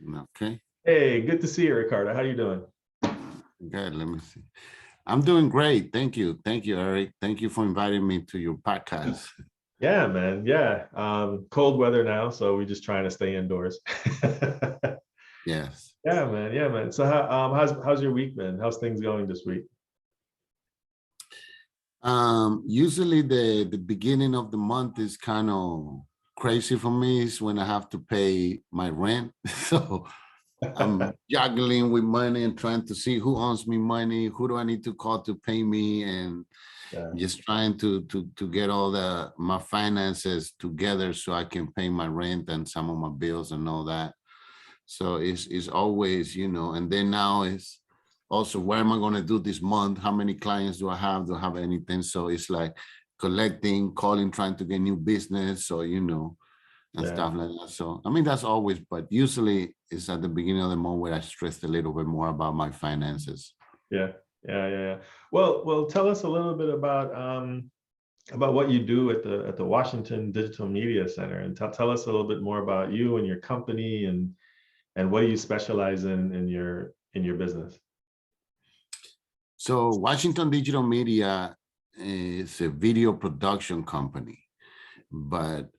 Okay, Hey, good to see you, Ricardo. How you doing? good. Let me see. I'm doing great. Thank you. Thank you, Eric. Thank you for inviting me to your podcast. Yeah, man. Yeah. Cold weather now, so we're just trying to stay indoors. Yes. Yeah, man. Yeah, man. So how's your week been? How's things going this week? Usually the beginning of the month is kind of crazy for me. Is when I have to pay my rent. So I'm juggling with money and trying to see who owes me money, who do I need to call to pay me, and Yeah. just trying to get all my finances together so I can pay my rent and some of my bills and all that. So it's always, and then now it's also what am I going to do this month? How many clients do I have? Do I have anything? So it's like collecting, calling, trying to get new business. So, and Yeah. stuff like that. So, I mean, that's always, but usually it's at the beginning of the month where I stress a little bit more about my finances. Yeah. Yeah. Yeah. Yeah. Well, tell us a little bit about what you do at the Washington Digital Media Center, and tell us a little bit more about you and your company and what do you specialize in your business. So Washington Digital Media is a video production company, but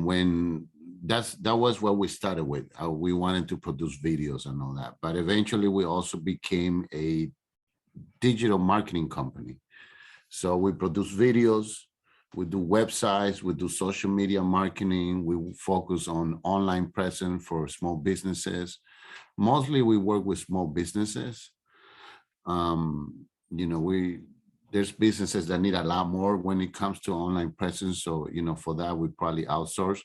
when that was what we started with. We wanted to produce videos and all that, but eventually we also became a digital marketing company. So we produce videos, we do websites, we do social media marketing, we focus on online presence for small businesses. Mostly we work with small businesses. We there's businesses that need a lot more when it comes to online presence. So, for that we probably outsource,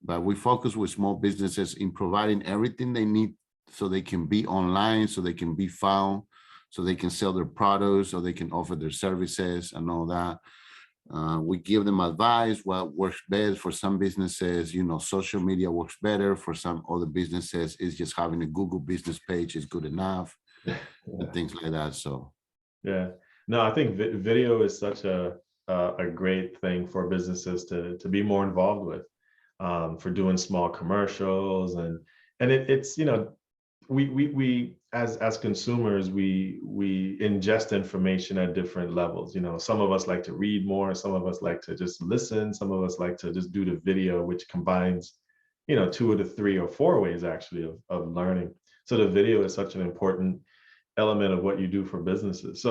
but we focus with small businesses in providing everything they need so they can be online, so they can be found, so they can sell their products, so they can offer their services and all that. We give them advice what works best for some businesses. Social media works better for some other businesses. Is just having a Google business page is good enough, and Yeah. things like that. So Yeah. No, I think video is such a great thing for businesses to be more involved with, for doing small commercials and it's we as consumers we ingest information at different levels. Some of us like to read more, some of us like to just listen, some of us like to just do the video, which combines two of the three or four ways actually of learning. So the video is such an important element of what you do for businesses.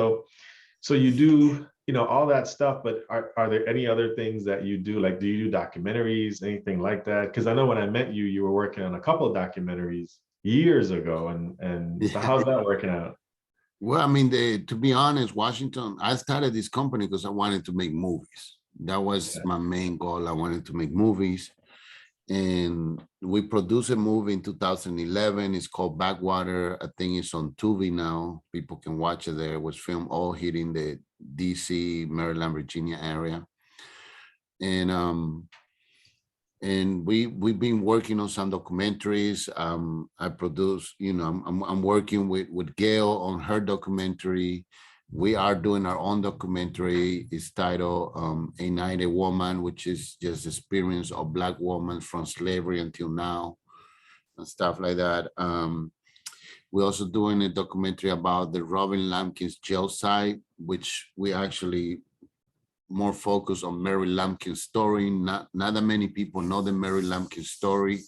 So you do, all that stuff, but are there any other things that you do? Like, do you do documentaries, anything like that? Because I know when I met you, you were working on a couple of documentaries years ago, and so yeah. how's that working out? Well, I mean, to be honest, Washington, I started this company because I wanted to make movies. That was Yeah. my main goal. I wanted to make movies. And we produced a movie in 2011. It's called Backwater. I think it's on Tubi now. People can watch it there. It was filmed all here in the DC, Maryland, Virginia area. And we've been working on some documentaries. I produce, I'm working with Gail on her documentary. We are doing our own documentary. It's titled A Night a Woman, which is just experience of Black women from slavery until now and stuff like that. We're also doing a documentary about the Robin Lampkins jail site, which we actually more focused on Mary Lampkin's story. Not that many people know the Mary Lampkin story.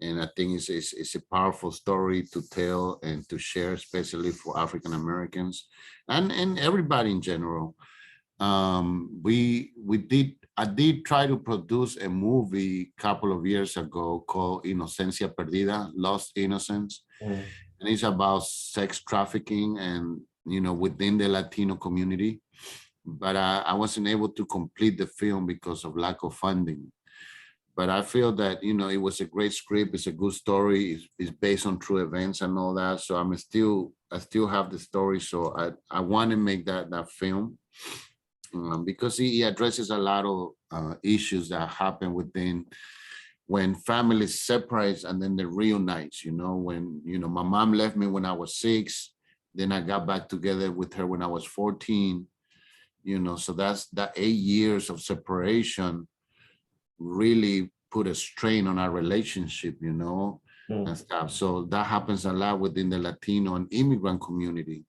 And I think it's a powerful story to tell and to share, especially for African Americans and everybody in general. I did try to produce a movie a couple of years ago called Inocencia Perdida, Lost Innocence. Mm. And it's about sex trafficking and, within the Latino community. But I wasn't able to complete the film because of lack of funding. But I feel that, it was a great script. It's a good story. It's based on true events and all that. So I still have the story. So I want to make that film, because he addresses a lot of issues that happen within when families separate and then they reunite. When, my mom left me when I was 6, then I got back together with her when I was 14, so that's that 8 years of separation really put a strain on our relationship. Mm. and stuff. So that happens a lot within the Latino and immigrant community.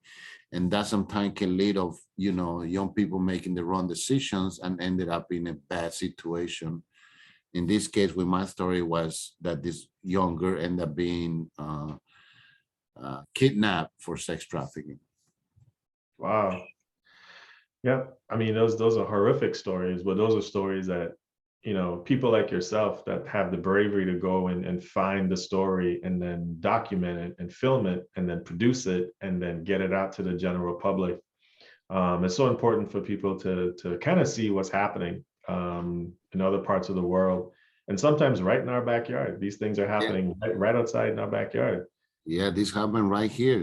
And that sometimes can lead of, young people making the wrong decisions and ended up in a bad situation. In this case, with my story was that this young girl ended up being kidnapped for sex trafficking. Wow. Yeah. I mean, those are horrific stories, but those are stories that, people like yourself that have the bravery to go and find the story and then document it and film it and then produce it and then get it out to the general public. It's so important for people to kind of see what's happening in other parts of the world. And sometimes right in our backyard, these things are Yeah. happening right outside in our backyard. Yeah, this happened right here.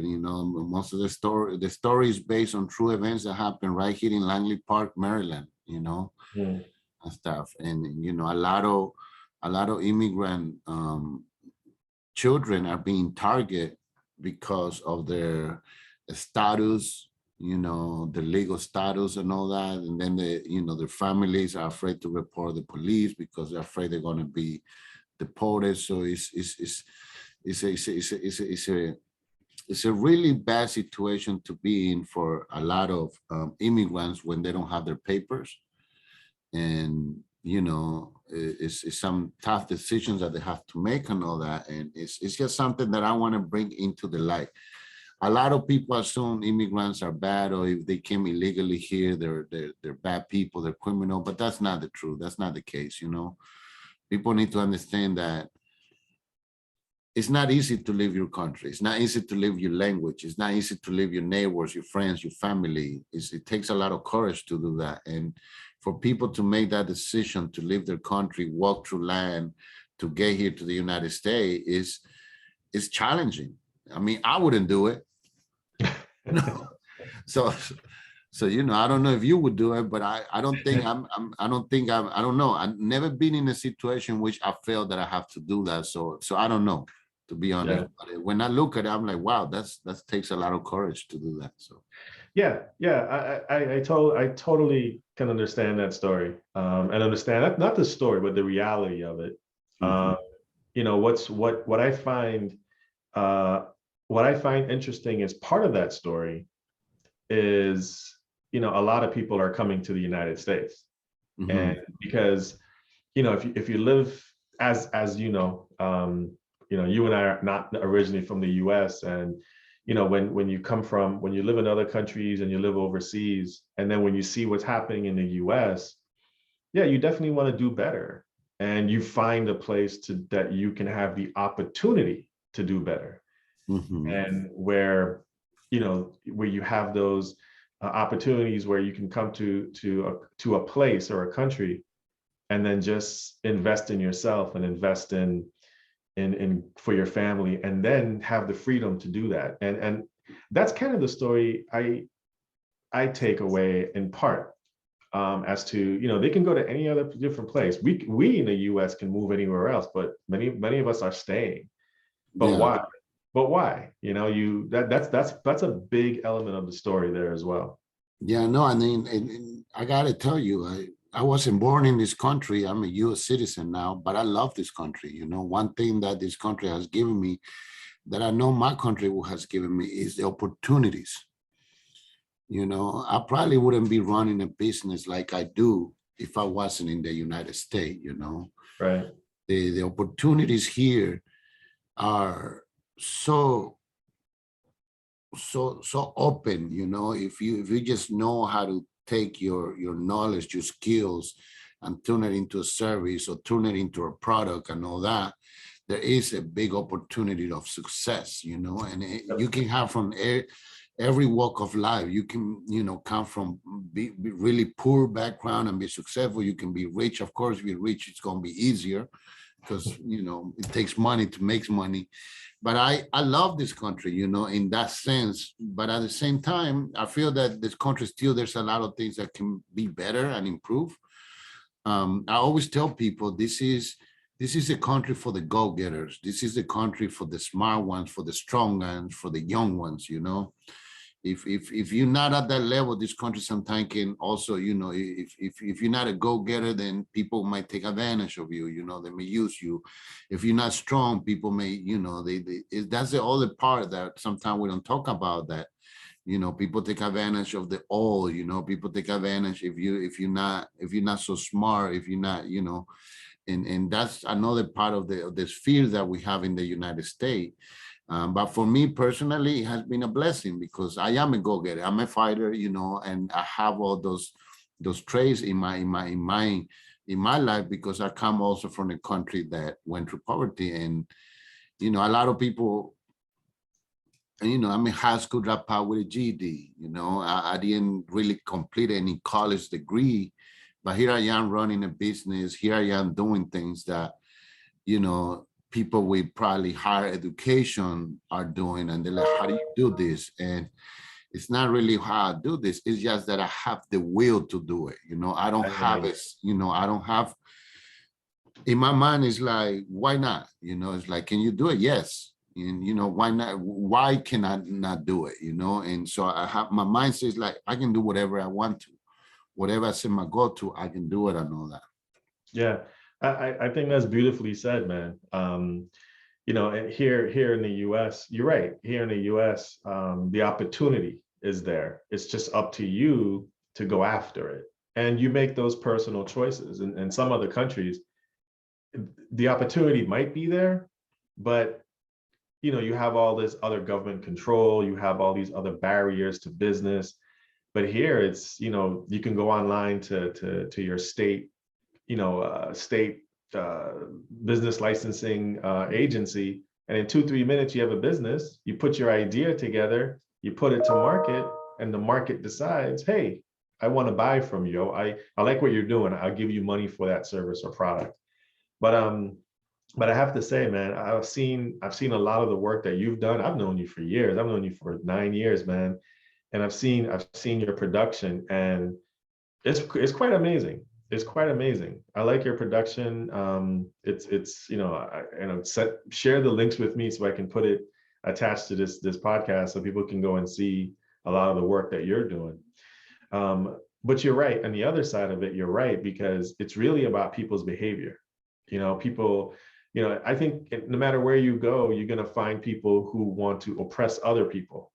Most of the story is based on true events that happened right here in Langley Park, Maryland, Mm. and stuff. And a lot of immigrant children are being targeted because of their status, the legal status and all that. And then their families are afraid to report the police because they're afraid they're going to be deported. So it's a really bad situation to be in for a lot of immigrants when they don't have their papers. And it's some tough decisions that they have to make and all that. And it's just something that I want to bring into the light. A lot of people assume immigrants are bad, or if they came illegally here, they're bad people, they're criminal. But that's not the truth. That's not the case. People need to understand that it's not easy to leave your country. It's not easy to leave your language. It's not easy to leave your neighbors, your friends, your family. It takes a lot of courage to do that. And for people to make that decision to leave their country, walk through land to get here to the United States is challenging. I mean, I wouldn't do it. So I don't know if you would do it, but I don't think I don't know. I've never been in a situation in which I felt that I have to do that. So I don't know, to be honest. Yeah. But when I look at it, I'm like, wow, that takes a lot of courage to do that. So Yeah. I totally can understand that story, and understand not the story, but the reality of it. mhm. What I find interesting as part of that story is, a lot of people are coming to the United States, Mhm. and because, if you live as you and I are not originally from the US, and when you live in other countries and you live overseas, and then when you see what's happening in the US, yeah, you definitely want to do better, and you find a place that you can have the opportunity to do better, Mhm. and where you have those opportunities where you can come to a place or a country and then just invest in yourself and invest in for your family, and then have the freedom to do that. And that's kind of the story I take away in part, as to, they can go to any other different place. We in the US can move anywhere else, but many of us are staying. But Yeah. why? But why? That's a big element of the story there as well. Yeah, no, I mean, and I gotta tell you, I wasn't born in this country. I'm a US citizen now, but I love this country. One thing that this country has given me that I know my country has given me is the opportunities. I probably wouldn't be running a business like I do if I wasn't in the United States. Right. The opportunities here are so open. If you just know how to take your knowledge, your skills, and turn it into a service or turn it into a product and all that, there is a big opportunity of success. And you can have from every walk of life. You can come from be really poor background and be successful. You can be rich. Of course, if you're rich, it's going to be easier because it takes money to make money. But I love this country, in that sense. But at the same time, I feel that this country still, there's a lot of things that can be better and improve. I always tell people this is a country for the go-getters. This is a country for the smart ones, for the strong ones, for the young ones. if you're not at that level, this country sometimes can also, if you're not a go-getter, then people might take advantage of you. They may use you. If you're not strong, people may, that's the other part that sometimes we don't talk about, that people take advantage of the all. People take advantage if you're not so smart, if you're not, and that's another part of the sphere that we have in the United States. But for me personally, it has been a blessing because I am a go-getter. I'm a fighter, and I have all those traits in my life, because I come also from a country that went through poverty. And a lot of people, I'm a high school dropout with a GED. I didn't really complete any college degree, but here I am running a business. Here I am doing things that, people with probably higher education are doing. And they're like, how do you do this? And it's not really how I do this. It's just that I have the will to do it. I don't have it. I don't have, in my mind, it's like, why not? It's like, can you do it? Yes. And why not? Why can I not do it? And so I have, my mind says like, I can do whatever I want to. Whatever I set my goal to, I can do it and all that. Yeah, I think that's beautifully said, man. And here in the US, you're right. Here in the US, the opportunity is there. It's just up to you to go after it. And you make those personal choices. In some other countries, the opportunity might be there, but you have all this other government control, you have all these other barriers to business. But here it's, you can go online to your state, state business licensing agency, and in 2-3 minutes you have a business. You put your idea together, you put it to market, and the market decides, hey, I want to buy from you. I like what you're doing. I'll give you money for that service or product. But I have to say, man, I've seen a lot of the work that you've done. I've known you for years. I've known you for 9 years, man. And I've seen your production, and it's quite amazing. It's quite amazing. I like your production. It's share the links with me so I can put it attached to this podcast so people can go and see a lot of the work that you're doing. But you're right. On the other side of it, you're right, because it's really about people's behavior. People, I think no matter where you go, you're going to find people who want to oppress other people.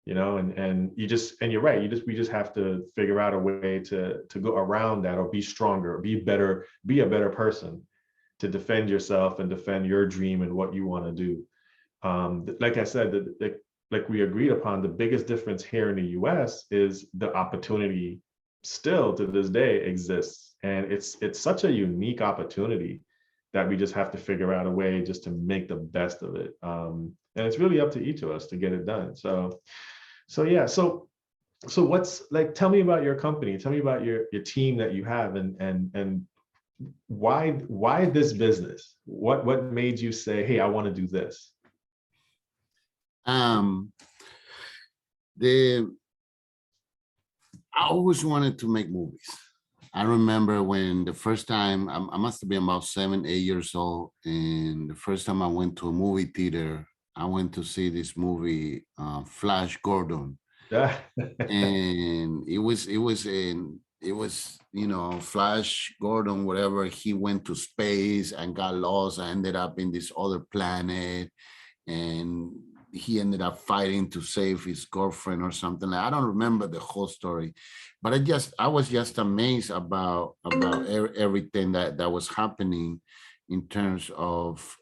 And you're right. We just have to figure out a way to go around that, or be stronger, be better, be a better person to defend yourself and defend your dream and what you want to do. Like I said, like we agreed upon, the biggest difference here in the US is the opportunity still to this day exists. And it's such a unique opportunity that we just have to figure out a way just to make the best of it. And it's really up to each of us to get it done. So yeah. So what's like, tell me about your company. Tell me about your team that you have, and why this business? What made you say, hey, I want to do this? I always wanted to make movies. I remember when the first time, I must have been about 7, 8 years old, and the first time I went to a movie theater, I went to see this movie, Flash Gordon, Yeah. and it was Flash Gordon, whatever. He went to space and got lost. I ended up in this other planet, and he ended up fighting to save his girlfriend or something. I don't remember the whole story, but I was just amazed about everything that was happening in terms of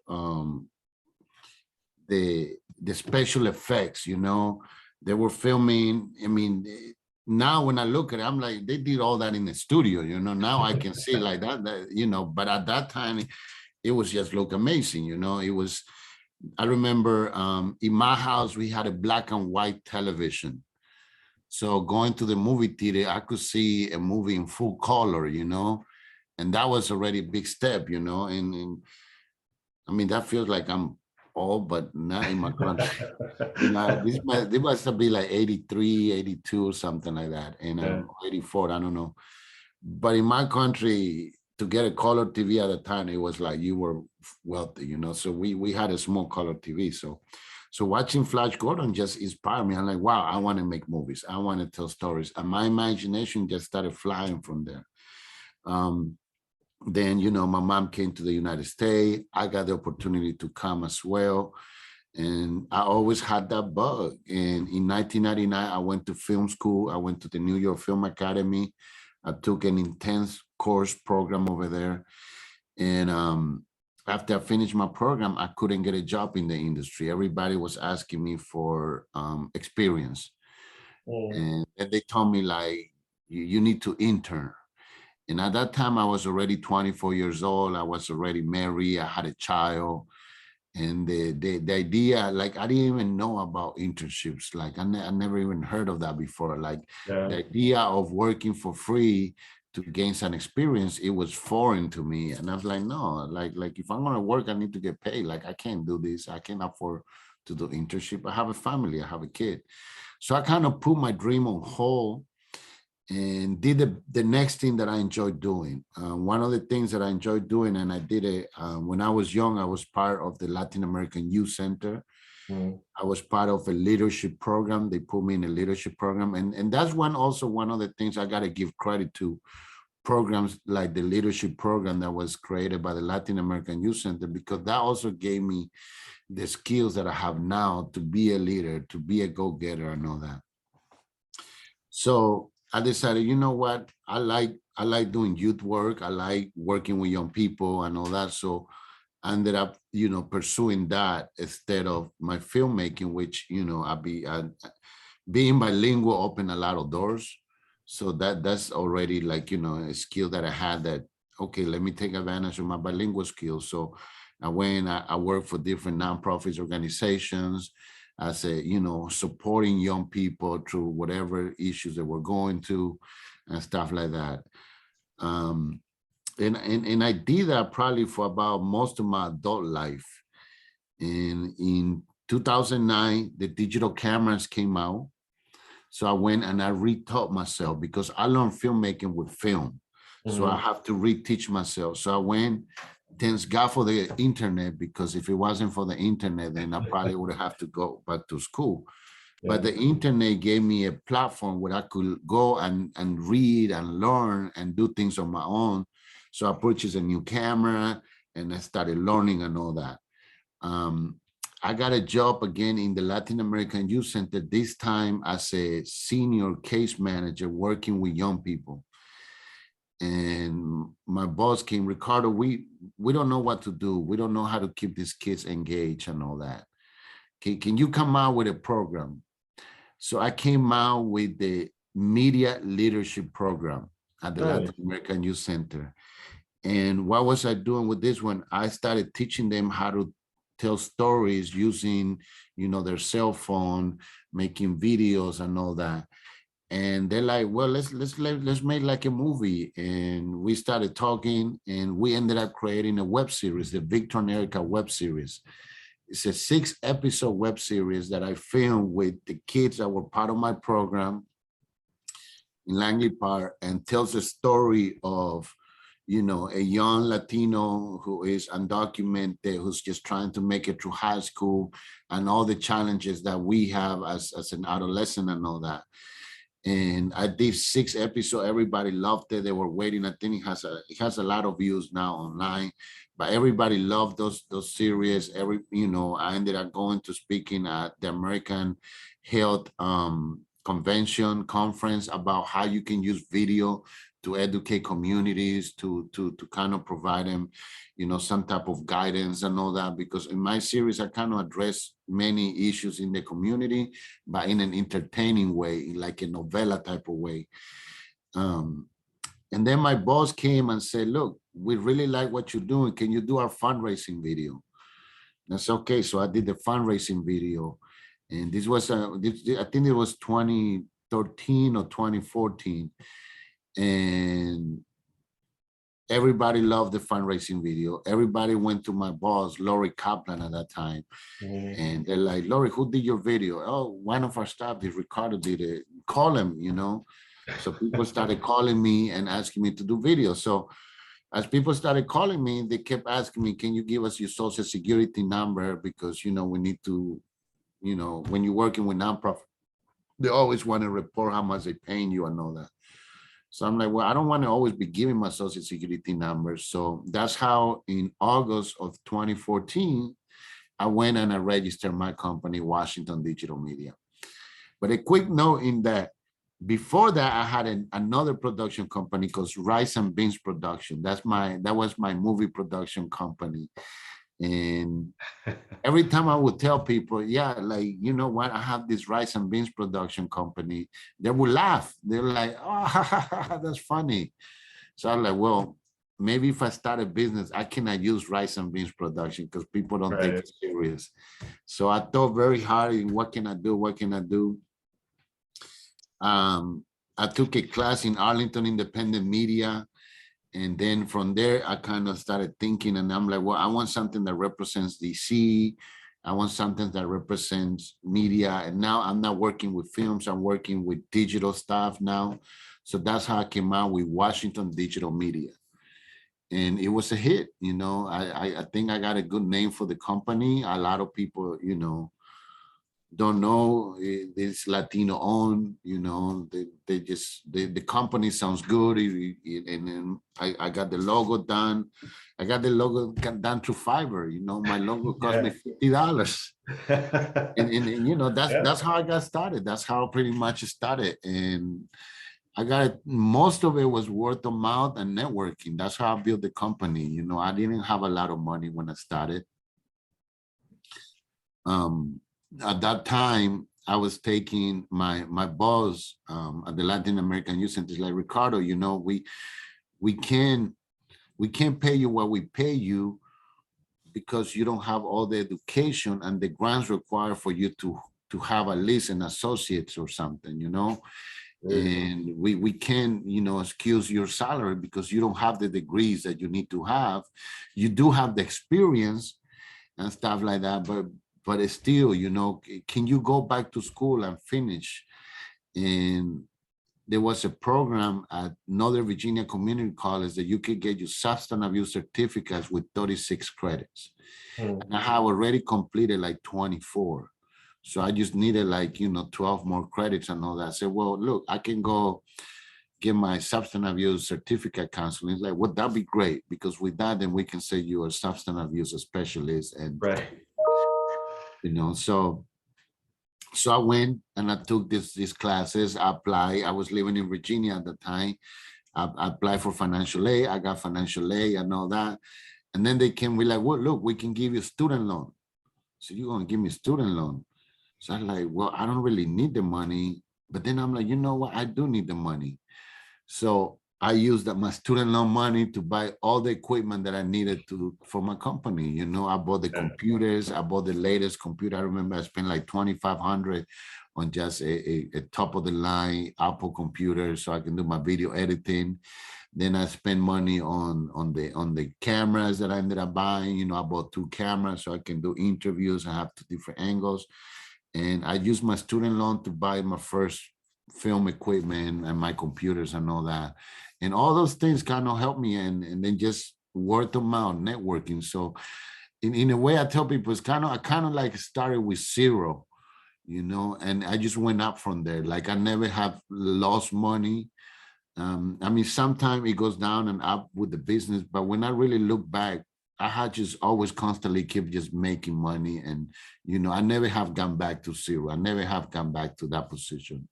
the special effects. They were filming. I mean, now when I look at it, I'm like, they did all that in the studio. Now I can see like that. But at that time, it was just look amazing. It was. I remember in my house, we had a black and white television. So going to the movie theater, I could see a movie in full color, and that was already a big step, and I mean, that feels like I'm old, but not in my country. This must be like 83, 82 or something like that. And I'm 84, I don't know. But in my country, to get a color TV at the time, it was like you were wealthy, so we had a small color TV. So So watching Flash Gordon just inspired me. I'm like, wow, I want to make movies. I want to tell stories. And my imagination just started flying from there. Um, then, my mom came to the United States. I got the opportunity to come as well. And I always had that bug. And in 1999, I went to film school. I went to the New York Film Academy. I took an intense course program over there. And after I finished my program, I couldn't get a job in the industry. Everybody was asking me for experience. Mm. And they told me, like, you need to intern. And at that time, I was already 24 years old. I was already married. I had a child. And the idea, like, I didn't even know about internships. Like, I never even heard of that before. Like, Yeah. the idea of working for free to gain some experience, it was foreign to me. And I was like, no, like if I'm gonna work, I need to get paid. Like, I can't do this. I can't afford to do internship. I have a family. I have a kid. So I kind of put my dream on hold and did the next thing that I enjoyed doing. One of the things that I enjoyed doing, and I did it when I was young, I was part of the Latin American Youth Center. Mm. I was part of a leadership program. They put me in a leadership program. And that's one of the things I got to give credit to, programs like the leadership program that was created by the Latin American Youth Center, because that also gave me the skills that I have now to be a leader, to be a go-getter and all that. So I decided, you know what? I like doing youth work. I like working with young people and all that. So I ended up, pursuing that instead of my filmmaking, which, being bilingual opened a lot of doors. So that's already, like, a skill that I had, that, okay, let me take advantage of my bilingual skills. So I went, I worked for different nonprofit organizations as a, supporting young people through whatever issues they were going to and stuff like that. Um, and I did that probably for about most of my adult life. And in 2009, the digital cameras came out. So I went and I retaught myself, because I learned filmmaking with film. So I Mhm. have to reteach myself. So I went, thanks God for the internet, because if it wasn't for the internet, then I probably would have to go back to school. But Yeah. the internet gave me a platform where I could go and read and learn and do things on my own. So I purchased a new camera and I started learning and all that. Um, I got a job again in the Latin American Youth Center, this time as a senior case manager working with young people. And my boss came, Ricardo, we don't know what to do. We don't know how to keep these kids engaged and all that. Can you come out with a program? So I came out with the media leadership program at the Latin Nice. American Youth Center. And what was I doing with this one? I started teaching them how to tell stories using, their cell phone, making videos and all that. And they're like, well, let's make like a movie. And we started talking, and we ended up creating a web series, the Victor and Erica web series. It's a 6-episode web series that I filmed with the kids that were part of my program in Langley Park, and tells the story of, a young Latino who is undocumented, who's just trying to make it through high school, and all the challenges that we have as an adolescent and all that. And I did 6 episodes. Everybody loved it. They were waiting. I think it has a lot of views now online, but everybody loved those series. I ended up going to speaking at the American Health Convention conference about how you can use video to educate communities, to kind of provide them, some type of guidance and all that. Because in my series, I kind of address many issues in the community, but in an entertaining way, like a novella type of way. Um, and then my boss came and said, look, we really like what you're doing. Can you do our fundraising video? That's okay. So I did the fundraising video. And this was, I think it was 2013 or 2014. And everybody loved the fundraising video. Everybody went to my boss, Lori Kaplan, at that time. Mhm. And they're like, Lori, who did your video? Oh, one of our staff did. Ricardo did it. Call him. So people started calling me and asking me to do videos. So as people started calling me, they kept asking me, can you give us your social security number? Because, we need to you know, when you're working with nonprofit, they always want to report how much they paying you and all that. So I'm like, well, I don't want to always be giving my social security numbers. So that's how in August of 2014, I went and I registered my company, Washington Digital Media. But a quick note in that, before that, I had another production company called Rice and Beans Production. That was my movie production company. And every time I would tell people, yeah, like, you know what, I have this Rice and Beans Production company, they would laugh. They're like, oh, that's funny. So I'm like, well, maybe if I start a business, I cannot use Rice and Beans Production because people don't take Right. it serious. So I thought very hard in what can I do? What can I do? I took a class in Arlington Independent Media. And then from there, I kind of started thinking, and I'm like, well, I want something that represents DC. I want something that represents media. And now I'm not working with films, I'm working with digital stuff now. So that's how I came out with Washington Digital Media. And it was a hit, you know. I think I got a good name for the company. A lot of people, you know, don't know it's Latino owned, you know, they just, the company sounds good. And then I got the logo done. I got the logo done through Fiverr, you know, my logo cost me Yeah. $50. And you know, Yeah. that's how I got started. That's how pretty much it started. And I got it, most of it was word of mouth and networking. That's how I built the company. You know, I didn't have a lot of money when I started. Um, at that time, I was taking my boss at the Latin American Youth Center, like, Ricardo, you know, we can we can't pay you what we pay you because you don't have all the education and the grants required for you to have at least an associates or something, you know. Right. And we can, you know, excuse your salary because you don't have the degrees that you need to have. You do have the experience and stuff like that, but it's still, you know, can you go back to school and finish? And there was a program at Northern Virginia Community College that you could get your substance abuse certificates with 36 credits. And I Mm. have already completed like 24. So I just needed, like, you know, 12 more credits and all that. I said, well, look, I can go get my substance abuse certificate counseling. It's like, would that be great? Because with that, then we can say you're a substance abuse specialist. And, Right. you know, so I went and I took these classes. I applied. I was living in Virginia at the time. I applied for financial aid. I got financial aid and all that. And then they came, we like, well, look, we can give you a student loan. So you're gonna give me a student loan? So I'm like, well, I don't really need the money. But then I'm like, you know what? I do need the money. So I used my student loan money to buy all the equipment that I needed for my company. You know, I bought the Yeah. computers. I bought the latest computer. I remember I spent like 2,500 on just a top of the line Apple computer so I can do my video editing. Then I spent money on the cameras that I ended up buying. You know, I bought 2 cameras so I can do interviews and have 2 different angles. And I used my student loan to buy my first film equipment and my computers and all that. And all those things kind of helped me, and then just word of mouth networking. So in a way, I tell people it's I kind of like started with zero, you know, and I just went up from there. Like I never have lost money. I mean, sometimes it goes down and up with the business, but when I really look back, I had just always constantly keep just making money. And, you know, I never have gone back to zero. I never have gone back to that position.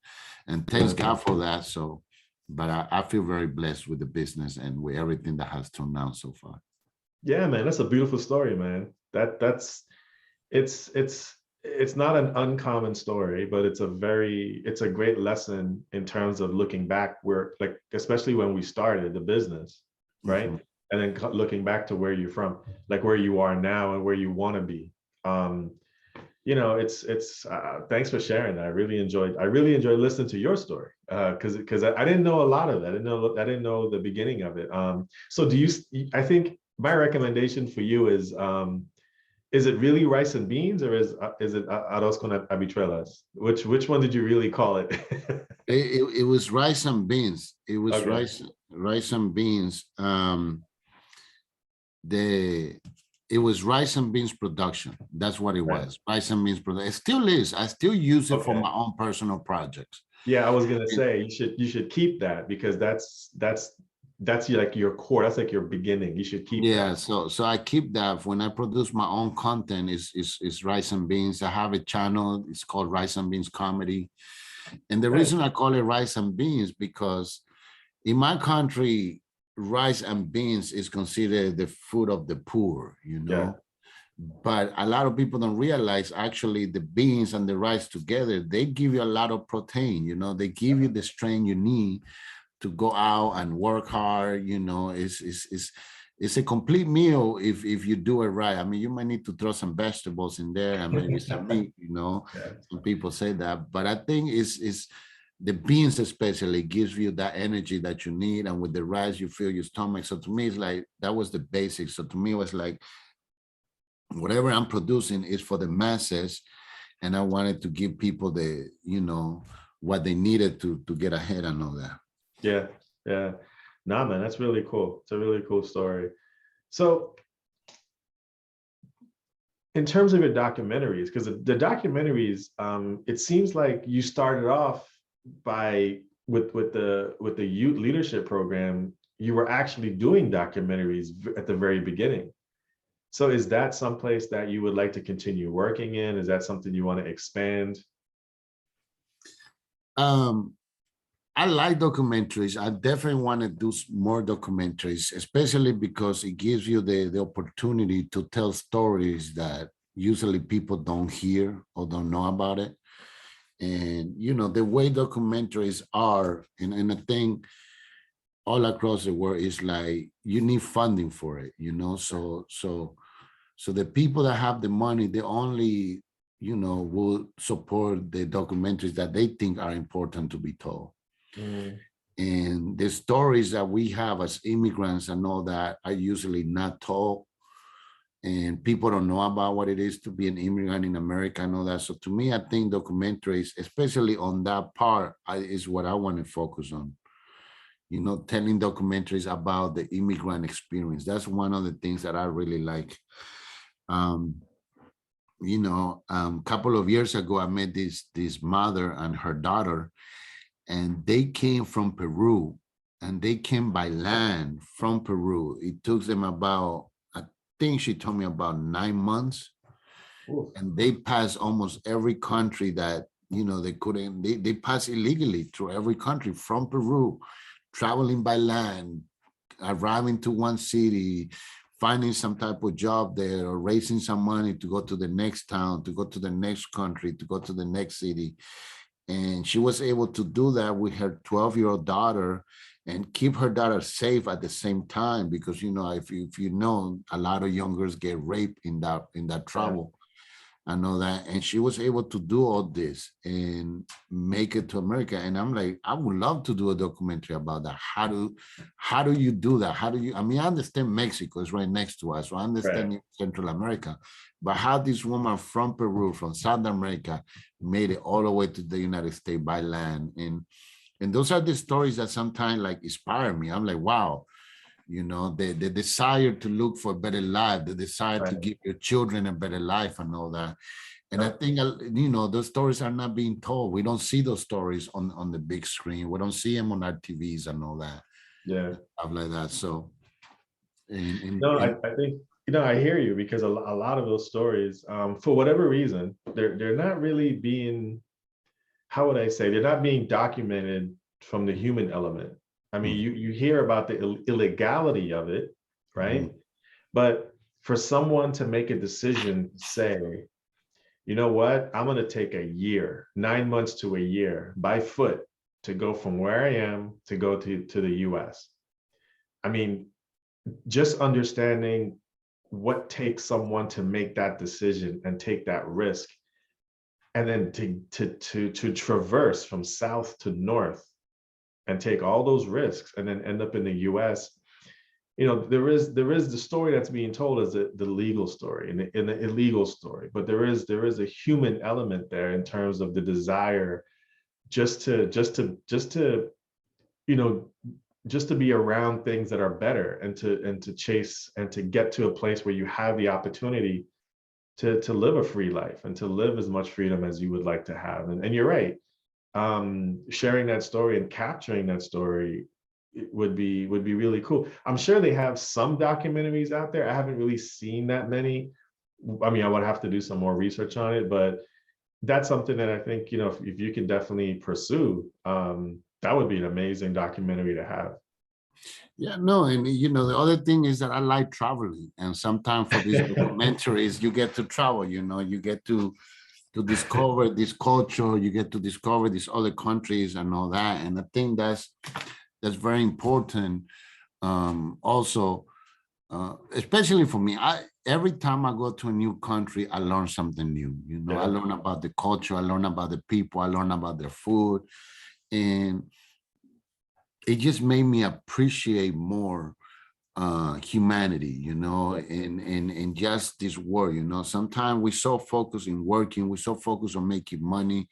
And thanks God for that. So, but I feel very blessed with the business and with everything that has turned out so far. Yeah, man, that's a beautiful story, man. That's it's not an uncommon story, but it's a great lesson in terms of looking back where, like, especially when we started the business, right? Mhm. And then looking back to where you're from, like where you are now and where you want to be. Um, it's thanks for sharing that. I really enjoyed listening to your story, because I didn't know a lot of that. I didn't know the beginning of it. So I think my recommendation for you is it really rice and beans, or is it arroz con habichuelas? Which one did you really call it? It was rice and beans. It was Okay. rice and beans. The It was rice and beans production. That's what it Right. was. Rice and beans production. It still is. I still use it for Okay. my own personal projects. Yeah, I was gonna And say you should keep that because that's like your core. That's like your beginning. You should keep yeah, that. so I keep that when I produce my own content. Is rice and beans. I have a channel. It's called Rice and Beans Comedy. And the Nice. reason I call it rice and beans because in my country, rice and beans is considered the food of the poor, you Yeah. know. But a lot of people don't realize actually the beans and the rice together, they give you a lot of protein, you know, they give you the strength you need to go out and work hard, you know. It's a complete meal if you do it right. I mean, you might need to throw some vegetables in there and maybe some meat, you know. Yeah. Some people say that, but I think it's the beans especially gives you that energy that you need, and with the rice you feel your stomach. So to me it's like that was the basics. So to me it was like whatever I'm producing is for the masses, and I wanted to give people the, you know, what they needed to get ahead and all that. Yeah. Yeah. Nah, man, that's really cool. It's a really cool story. So in terms of your documentaries, because the documentaries, it seems like you started off by with the youth leadership program. You were actually doing documentaries at the very beginning. So is that someplace that you would like to continue working in? Is that something you want to expand? um I like documentaries. I definitely want to do more documentaries, especially because it gives you the opportunity to tell stories that usually people don't hear or don't know about it. And you know, the way documentaries are, and I think all across the world is like you need funding for it, you know. So the people that have the money, they only, you know, will support the documentaries that they think are important to be told. Mm, And the stories that we have as immigrants and all that are usually not told. And people don't know about what it is to be an immigrant in America and all that. So to me, I think documentaries, especially on that part, is what I want to focus on. You know, telling documentaries about the immigrant experience. That's one of the things that I really like. Um, you know, couple of years ago, I met this mother and her daughter, and they came from Peru, and they came by land from Peru. It took them about, I think she told me about 9 months, oof, and they passed almost every country that, you know, they couldn't, they passed illegally through every country from Peru, traveling by land, arriving to one city, finding some type of job there, or raising some money to go to the next town, to go to the next country, to go to the next city. And she was able to do that with her 12-year-old daughter and keep her daughter safe at the same time, because you know, if you know, a lot of young girls get raped in that yeah, travel. I know that. And she was able to do all this and make it to America. And I'm like, I would love to do a documentary about that. How do you do that? How do you, I mean, I understand Mexico is right next to us. So I right. understand Central America, but how this woman from Peru, from South America, made it all the way to the United States by land. And those are the stories that sometimes like inspire me. I'm like, wow, you know, the desire to look for a better life, the desire to Right. give your children a better life and all that. And I Yep. think, you know, those stories are not being told. We don't see those stories on the big screen. We don't see them on our TVs and all that, Yeah. stuff like that. So, and, and, No, and I think, I hear you because a lot of those stories, for whatever reason, they're not really being, how would I say, they're not being documented from the human element. I mean, mm, you hear about the illegality of it, mhm, right? But for someone to make a decision to say, you know what, I'm going to take a year, 9 months to a year by foot to go from where I am to go to the US. I mean, just understanding what takes someone to make that decision and take that risk, and then to traverse from south to north and take all those risks and then end up in the US. You know, there is the story that's being told as the legal story and the illegal story, but there is a human element there in terms of the desire just to you know just to be around things that are better, and to chase and to get to a place where you have the opportunity to live a free life and to live as much freedom as you would like to have. And you're right. Sharing that story and capturing that story would be really cool. I'm sure they have some documentaries out there. I haven't really seen that many. I mean, I would have to do some more research on it, but that's something that I think, if you can definitely pursue, that would be an amazing documentary to have. Yeah, no, and the other thing is that I like traveling, and sometimes for these documentaries, you get to travel. You get to discover this culture, you get to discover these other countries and all that, and I think that's very important. Also, especially for me, every time I go to a new country, I learn something new. I Yeah, learn about the culture, I learn about the people, I learn about their food, and it just made me appreciate more humanity, yeah, and just this world. Sometimes we're so focused in working, we're so focused on making money,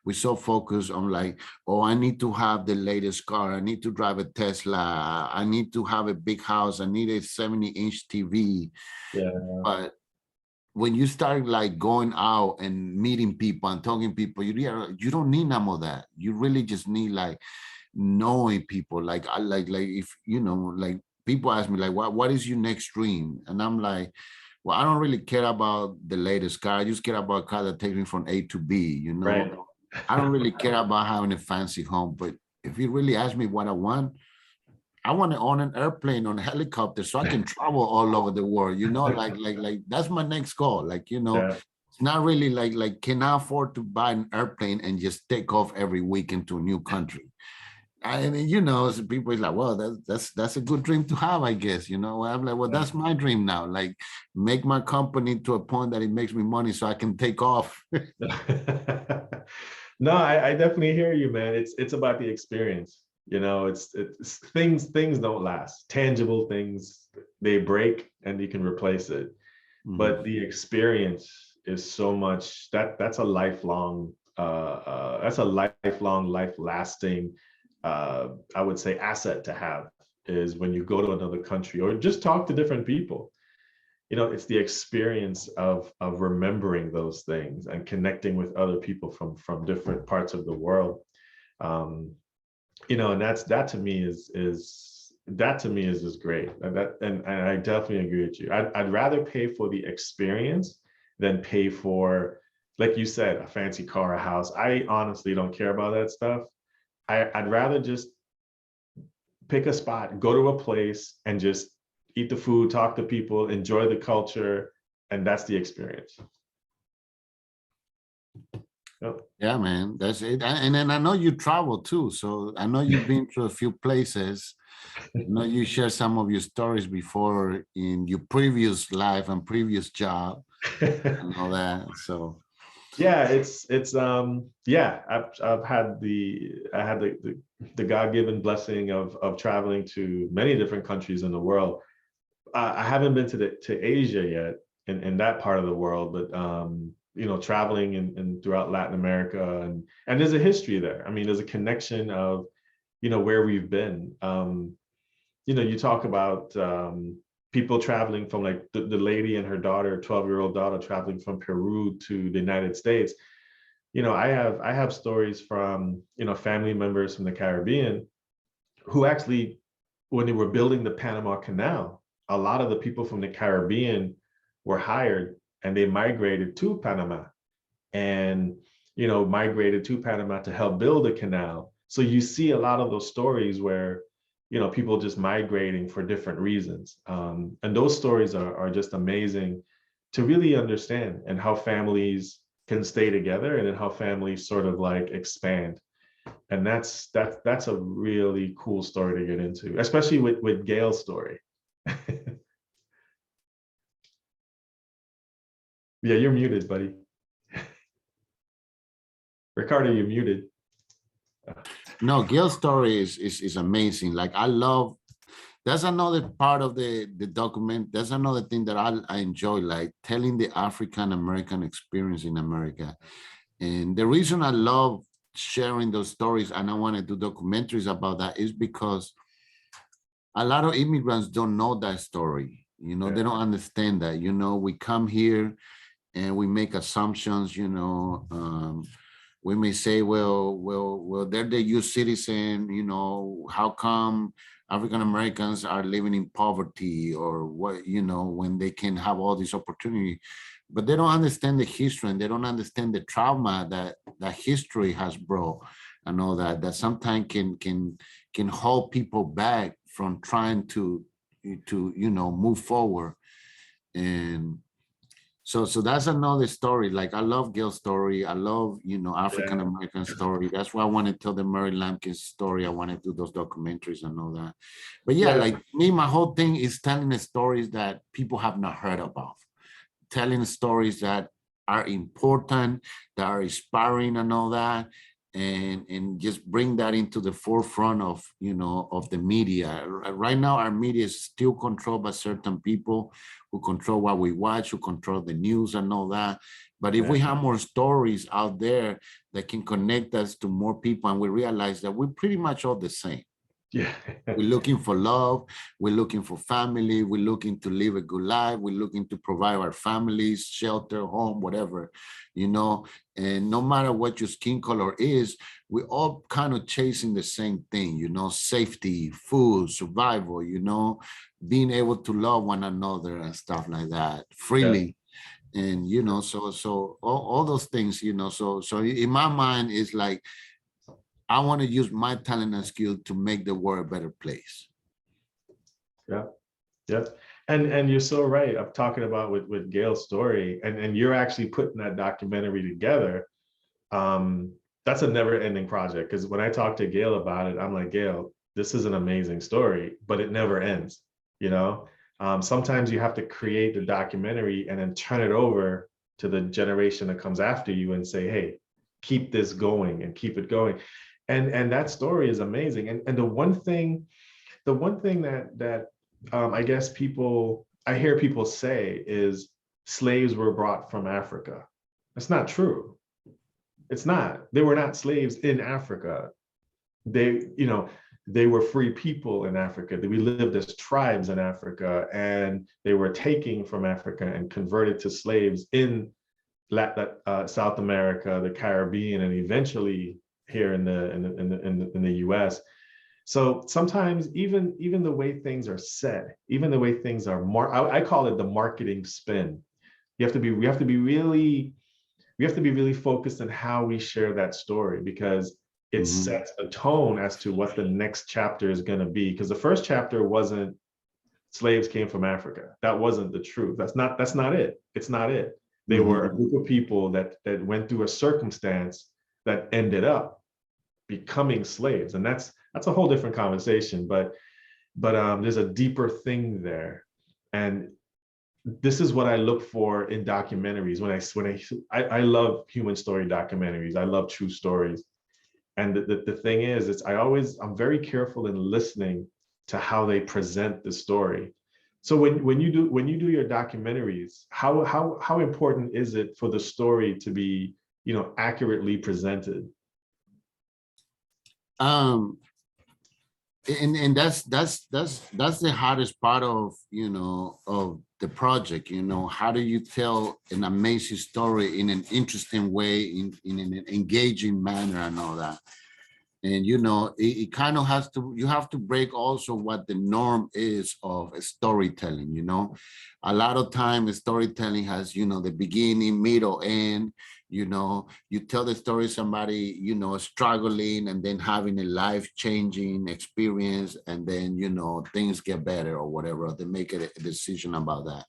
we're so focused on like, oh, I need to have the latest car, I need to drive a Tesla, I need to have a big house, I need a 70-inch TV. yeah, But when you start like going out and meeting people and talking to people, you don't need none of that. You really just need like knowing people. Like I like if like people ask me like what is your next dream, and I'm like, well, I don't really care about the latest car, I just care about a car that takes me from A to B. right. I don't really care about having a fancy home, but if you really ask me what I want to own an airplane on a helicopter so I can travel all over the world. Like that's my next goal. Like, Yeah, it's not really like can I afford to buy an airplane and just take off every week into a new country? I mean, so people is like, well, that's a good dream to have, I guess. I'm like, well, yeah. that's my dream now. Like, make my company to a point that it makes me money so I can take off. No, I definitely hear you, man. It's about the experience. It's things don't last. Tangible things, they break and you can replace it. But Mhm. the experience is so much that's a lifelong life lasting I would say asset to have, is when you go to another country or just talk to different people. It's the experience of remembering those things and connecting with other people from different parts of the world. um and that to me is just great. And I definitely agree with you. I'd rather pay for the experience than pay for, like you said, a fancy car, a house. I honestly don't care about that stuff. I'd rather just pick a spot, go to a place, and just eat the food, talk to people, enjoy the culture, and that's the experience. Yep. Yeah, man, that's it. And then I know you travel too, so I know you've been to a few places. I know you shared some of your stories before in your previous life and previous job and all that. So Yeah, it's I had the God-given blessing of traveling to many different countries in the world. I haven't been to Asia yet, in that part of the world, but traveling in throughout Latin America, and there's a history there. I mean, there's a connection of where we've been. You talk about people traveling from, like, the lady and her daughter, 12-year-old daughter, traveling from Peru to the United States. I have stories from family members from the Caribbean who actually, when they were building the Panama Canal, a lot of the people from the Caribbean were hired and they migrated to Panama, and migrated to Panama to help build the canal. So you see a lot of those stories where people just migrating for different reasons, and those stories are just amazing to really understand, and how families can stay together, and then how families sort of like expand. And that's a really cool story to get into, especially with Gail's story. Yeah, you're muted, buddy. Ricardo, you're muted. no, Gail's story is amazing. Like I love that's another part of the document. That's another thing that I enjoy, like telling the African American experience in America. And the reason I love sharing those stories and I want to do documentaries about that is because a lot of immigrants don't know that story. You know, Yeah. they don't understand that. You know, we come here and we make assumptions. You know, we may say, well, they're the U.S. citizen. You know, how come African Americans are living in poverty, or what? You know, when they can have all this opportunity, but they don't understand the history, and they don't understand the trauma that that history has brought, and all that. That sometimes can hold people back from trying to move forward. And so that's another story. Like, I love Gail's story. I love, African Yeah. American story. That's why I want to tell the Mary Lampkin's story. I want to do those documentaries and all that. But yeah, Yeah. like me, my whole thing is telling the stories that people have not heard about, telling stories that are important, that are inspiring and all that, and just bring that into the forefront of of the media. Right now, our media is still controlled by certain people who control what we watch, who control the news and all that. But if Yeah. we have more stories out there that can connect us to more people, and we realize that we're pretty much all the same. Yeah. We're looking for love. We're looking for family. We're looking to live a good life. We're looking to provide our families shelter, home, whatever, you know. And no matter what your skin color is, we're all kind of chasing the same thing, safety, food, survival, being able to love one another and stuff like that Yeah. freely. And so all those things, so in my mind, it's like I want to use my talent and skill to make the world a better place. Yeah. Yeah. And you're so right. I'm talking about with Gail's story, and you're actually putting that documentary together. Um, that's a never ending project, because when I talk to Gail about it, I'm like, Gail, this is an amazing story, but it never ends. You know, sometimes you have to create the documentary and then turn it over to the generation that comes after you and say, hey, keep this going and keep it going. And that story is amazing. And the one thing that I guess I hear people say is slaves were brought from Africa. That's not true. It's not. They were not slaves in Africa. They were free people in Africa. We lived as tribes in Africa, and they were taken from Africa and converted to slaves in South America, the Caribbean, and eventually here in the U.S. So sometimes even the way things are said, even the way things are I call it the marketing spin. We have to be really focused on how we share that story, because it Mhm. sets a tone as to what the next chapter is going to be. Because the first chapter wasn't slaves came from Africa. That wasn't the truth. That's not it. It's not it. They were a Mhm. group of people that went through a circumstance that ended up becoming slaves, and that's a whole different conversation. But there's a deeper thing there, and this is what I look for in documentaries. When I love human story documentaries. I love true stories, and the thing is, I'm very careful in listening to how they present the story. So when you do your documentaries, how important is it for the story to be accurately presented? Um, and that's the hardest part of the project. How do you tell an amazing story in an interesting way, in an engaging manner and all that? And it kind of you have to break also what the norm is of storytelling. A lot of time storytelling has the beginning, middle, end. You tell the story somebody struggling, and then having a life-changing experience, and then things get better or whatever, they make a decision about that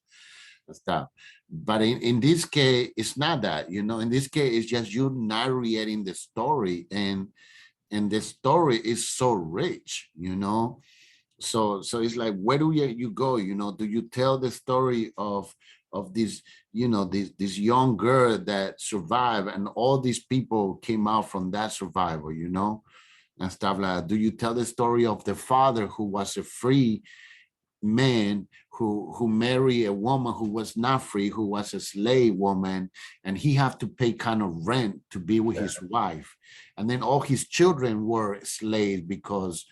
and stuff. But in this case, it's not that. In this case, it's just you narrating the story, and the story is so rich. So it's like, where do you go? Do you tell the story of this this young girl that survived, and all these people came out from that survival, and stuff like that? Do you tell the story of the father who was a free man, who married a woman who was not free, who was a slave woman, and he had to pay kind of rent to be with his wife, and then all his children were slaves because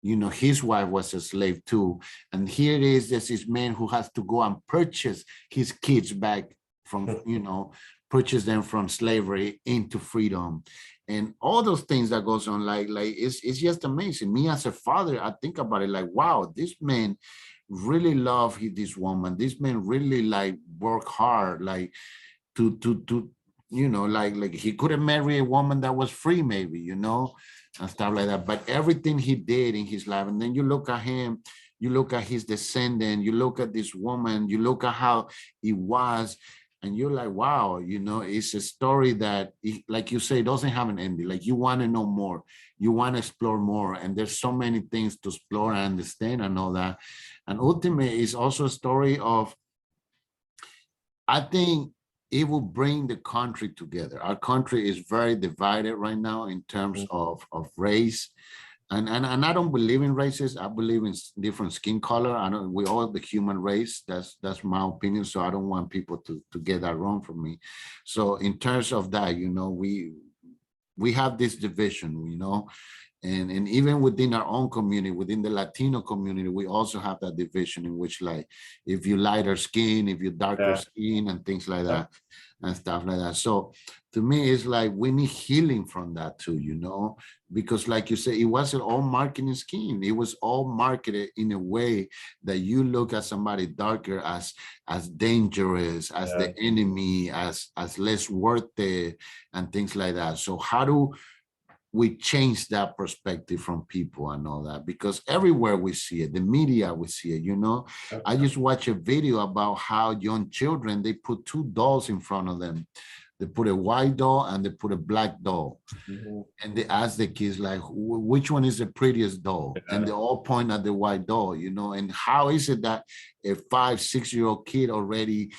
you know, his wife was a slave too. And here it is, there's this man who has to go and purchase his kids back from, you know, purchase them from slavery into freedom. And all those things that goes on, like it's just amazing. Me as a father, I think about it like, wow, this man really love this woman. This man really like work hard, like to you know, like he could have married a woman that was free, maybe, you know, and stuff like that. But everything he did in his life, and then you look at him, you look at his descendant, you look at this woman, you look at how he was, and you're like, wow, you know, it's a story that, like you say, doesn't have an ending. Like you want to know more, you want to explore more, and there's so many things to explore and understand and all that. And ultimately, it's also a story of, I think it will bring the country together. Our country is very divided right now in terms of race. And I don't believe in races. I believe in different skin color. I know we all the human race. That's my opinion. So I don't want people to get that wrong from me. So in terms of that, you know, we have this division, you know, and even within our own community, within the Latino community, we also have that division in which, like, if you lighter skin, if you darker skin, and things like that, and stuff like that. So to me, it's like we need healing from that too, you know, because like you said, it wasn't all marketing scheme. It was all marketed in a way that you look at somebody darker as dangerous, as the enemy, as less worth it, and things like that. So how do we change that perspective from people and all that? Because everywhere we see it, the media, we see it, you know. I just watched a video about how young children, they put two dolls in front of them. They put a white doll and they put a black doll. And they ask the kids, like, which one is the prettiest doll? And they all point at the white doll, you know. And how is it that a 5-6-year-old kid already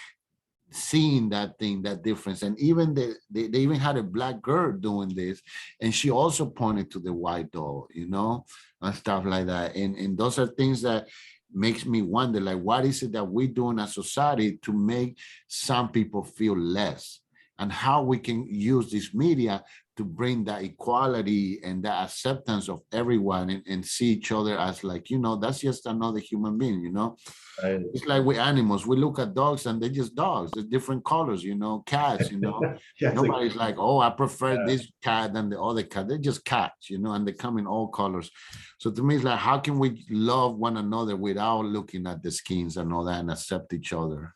seeing that thing, that difference? And even they even had a black girl doing this, and she also pointed to the white doll, you know, and stuff like that. And those are things that makes me wonder, like, what is it that we do in a society to make some people feel less, and how we can use this media to bring that equality and that acceptance of everyone, and see each other as, like, you know, that's just another human being, you know. It's like with animals. We look at dogs and they're just dogs. They're different colors, you know, cats, you know. Nobody's like, oh, I prefer this cat than the other cat. They're just cats, you know, and they come in all colors. So to me, it's like, how can we love one another without looking at the skins and all that, and accept each other?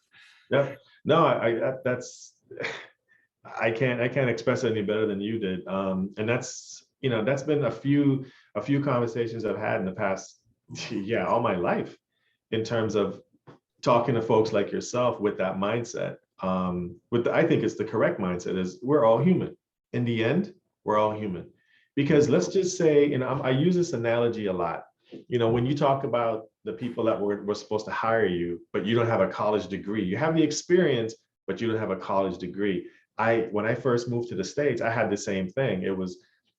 Yeah. No, that's I can't express it any better than you did. And that's, you know, that's been a few conversations I've had in the past, all my life, in terms of talking to folks like yourself with that mindset. I think it's the correct mindset, is we're all human. In the end, we're all human. Because let's just say, you know, I use this analogy a lot. You know, when you talk about the people that were supposed to hire you, but you don't have a college degree, you have the experience, but you don't have a college degree. When I first moved to the States, I had the same thing.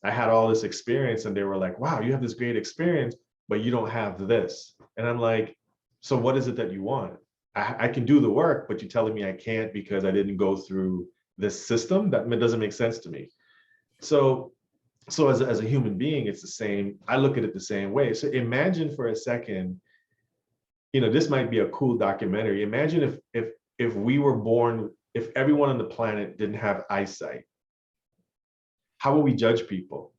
I had all this experience, and they were like, wow, you have this great experience, but you don't have this. And I'm like, so what is it that you want? I can do the work, but you're telling me I can't because I didn't go through this system? That doesn't make sense to me. So as a human being, it's the same. I look at it the same way. So imagine for a second, you know, this might be a cool documentary. Imagine if we were born, if everyone on the planet didn't have eyesight, how would we judge people?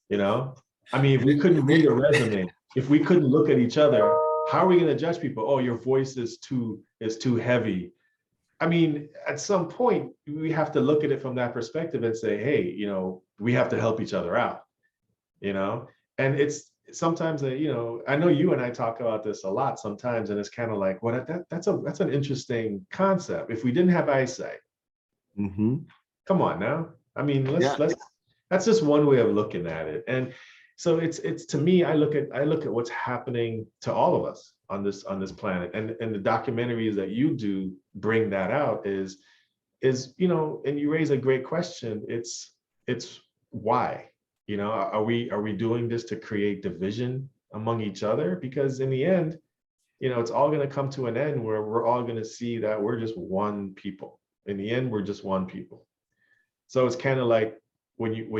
You know, I mean, if we couldn't read a resume, if we couldn't look at each other, how are we going to judge people? Oh, your voice is too heavy. I mean, at some point, we have to look at it from that perspective and say, hey, you know, we have to help each other out, you know? And it's sometimes, you know, I know you and I talk about this a lot sometimes, and it's kind of like, well, that's an interesting concept. If we didn't have eyesight, come on now. I mean, let's that's just one way of looking at it. And so it's to me, I look at what's happening to all of us on this planet, and the documentaries that you do bring that out, is, you know, and you raise a great question. It's why, you know, are we doing this to create division among each other? Because in the end, you know, it's all going to come to an end where we're all going to see that we're just one people. In the end, we're just one people. So it's kind of like when you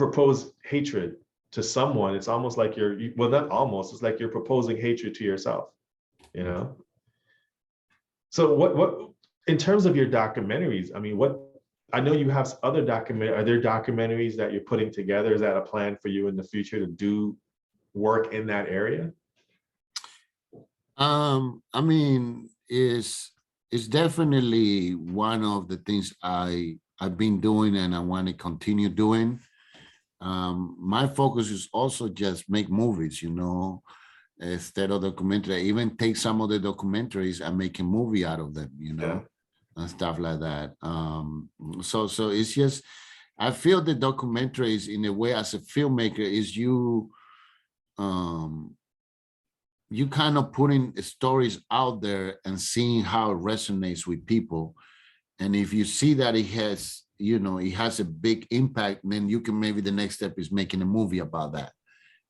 propose hatred to someone, it's almost like well, not almost, it's like you're proposing hatred to yourself, you know? So what, in terms of your documentaries, I mean, I know you have other are there documentaries that you're putting together? Is that a plan for you in the future to do work in that area? I mean, it's definitely one of the things I've been doing and I want to continue doing. My focus is also just make movies, you know, instead of documentary. I even take some of the documentaries and make a movie out of them, you Yeah. know, and stuff like that. So it's just, I feel the documentaries in a way as a filmmaker is um you kind of putting stories out there and seeing how it resonates with people. And if you see that it has, you know, it has a big impact, then you can, maybe the next step is making a movie about that,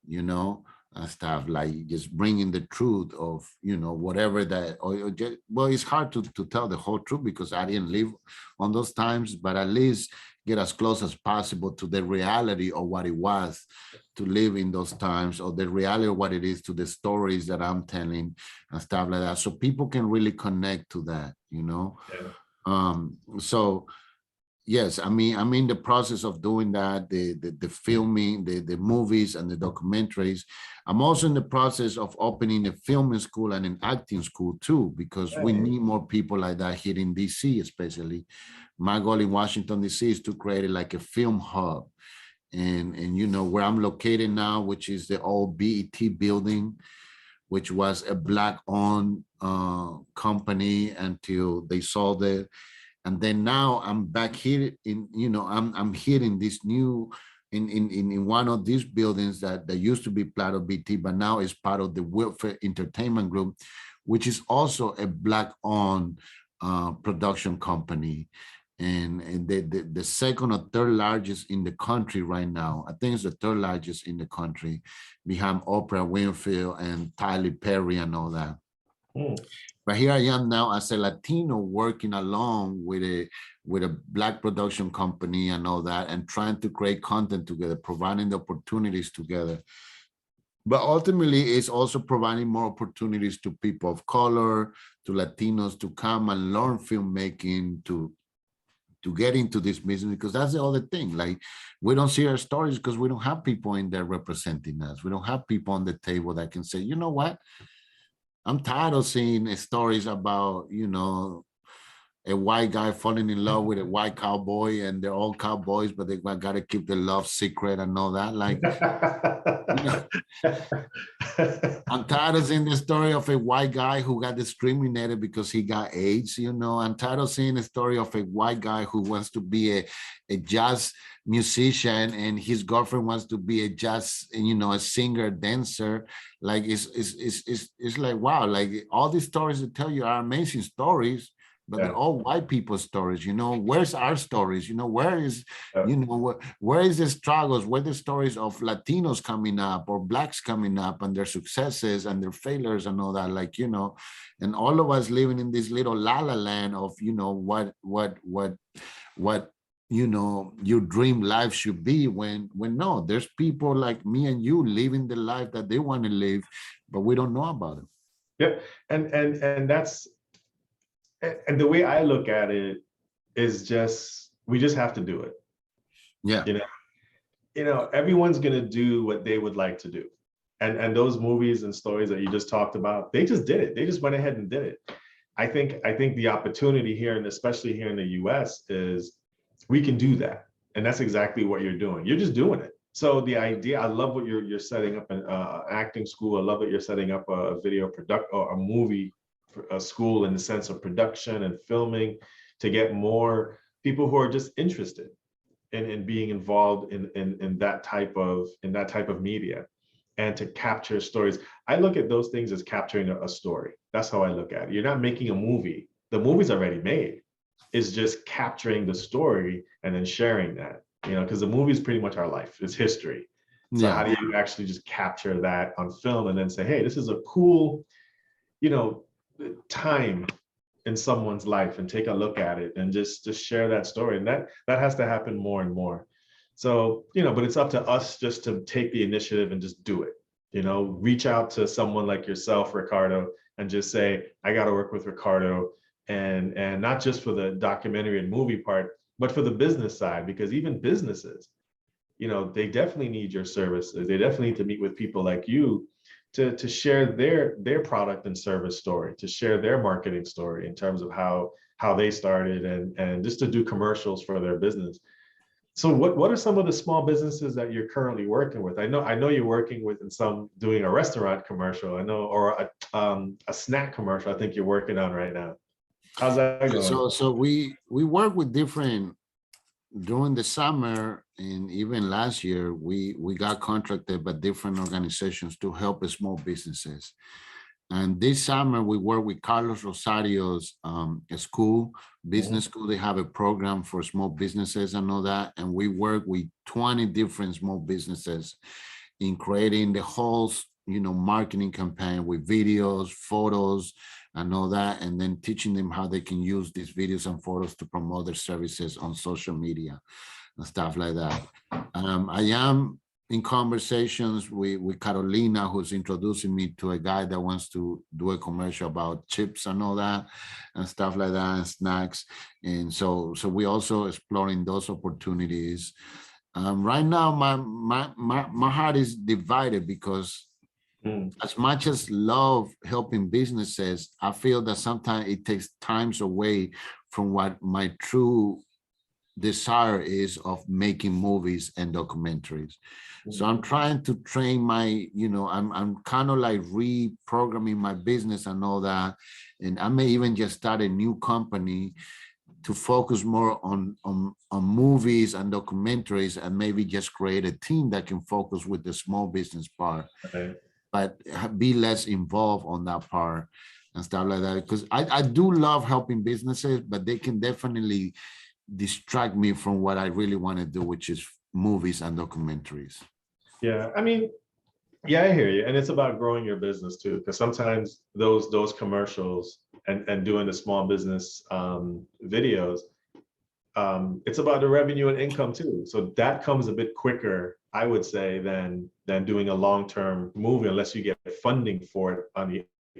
you know, and stuff like just bringing the truth of, you know, whatever that, or just, well, it's hard to tell the whole truth because I didn't live on those times, but at least get as close as possible to the reality of what it was to live in those times, or the reality of what it is to the stories that I'm telling and stuff like that. So people can really connect to that, you know? Yeah. So yes, I mean, I'm in the process of doing that, the filming, the movies and the documentaries. I'm also in the process of opening a filming school and an acting school too, because we Right. need more people like that here in DC, especially. My goal in Washington, DC is to create like a film hub. And you know, where I'm located now, which is the old BET building, which was a Black-owned company until they sold it. And then now I'm back here in, you know, I'm here in this new, in one of these buildings that used to be part of BT, but now is part of the Welfare Entertainment Group, which is also a Black-owned production company. And the second or third largest in the country right now. I think it's the third largest in the country, behind Oprah Winfrey and Tyler Perry and all that. Mm. But here I am now as a Latino working along with a Black production company and all that, and trying to create content together, providing the opportunities together. But ultimately, it's also providing more opportunities to people of color, to Latinos, to come and learn filmmaking, to get into this business, because that's the other thing. Like, we don't see our stories because we don't have people in there representing us. We don't have people on the table that can say, you know what? I'm tired of seeing stories about, you know, a white guy falling in love with a white cowboy and they're all cowboys, but they got to keep the love secret and all that. Like, you know, I'm tired of seeing the story of a white guy who got discriminated because he got AIDS. You know, I'm tired of seeing the story of a white guy who wants to be a jazz musician and his girlfriend wants to be a jazz, you know, a singer, dancer. Like, it's like, wow, like all these stories that tell you are amazing stories, but they're Yeah. all white people's stories. You know, where's our stories? You know, where is, Yeah. you know, where is the struggles? Where the stories of Latinos coming up or Blacks coming up and their successes and their failures and all that? Like, you know, and all of us living in this little la-la land of, you know, what you know your dream life should be, when no, there's people like me and you living the life that they want to live, but we don't know about it. Yeah. And that's, and the way I look at it is just, we just have to do it. Yeah. You know, everyone's gonna do what they would like to do. And those movies and stories that you just talked about, they just did it. They just went ahead and did it. I think the opportunity here, and especially here in the US, is we can do that. And that's exactly what you're doing. You're just doing it. So the idea, I love what you're setting up an acting school. I love that you're setting up a video product or a movie a school in the sense of production and filming, to get more people who are just interested in being involved in that type of media, and to capture stories. I look at those things as capturing a story. That's how I look at it. You're not making a movie. The movie's already made. It's just capturing the story and then sharing that, you know, because the movie is pretty much our life. It's history. So Yeah. how do you actually just capture that on film and then say, hey, this is a cool, you know, time in someone's life, and take a look at it and just share that story. And that has to happen more and more. So, but it's up to us just to take the initiative and just do it. Reach out to someone like yourself, Ricardo, and just say, I got to work with Ricardo, and not just for the documentary and movie part, but for the business side, because even businesses, they definitely need your services. They definitely need to meet with people like you to share their product and service story, to share their marketing story in terms of how they started, and just to do commercials for their business. So what are some of the small businesses that you're currently working with? I know you're working with some doing a restaurant commercial, I know, or a snack commercial I think you're working on right now. How's that going? So we work with different during the summer, and even last year we got contracted by different organizations to help small businesses. And this summer we work with Carlos Rosario's school, business school. They have a program for small businesses and all that. And we work with 20 different small businesses in creating the whole, marketing campaign with videos, photos, and all that, and then teaching them how they can use these videos and photos to promote their services on social media and stuff like that. I am in conversations with Carolina, who's introducing me to a guy that wants to do a commercial about chips and all that and stuff like that, and snacks. And so we also exploring those opportunities. Right now, my heart is divided because as much as love helping businesses, I feel that sometimes it takes times away from what my true desire is of making movies and documentaries. So I'm trying to train my, I'm kind of like reprogramming my business and all that. And I may even just start a new company to focus more on movies and documentaries, and maybe just create a team that can focus with the small business part. Okay. But be less involved on that part and stuff like that. Because I do love helping businesses, but they can definitely distract me from what I really want to do, which is movies and documentaries. Yeah, yeah, I hear you. And it's about growing your business too, because sometimes those commercials and doing the small business videos, it's about the revenue and income too. So that comes a bit quicker, I would say, than doing a long-term movie, unless you get funding for it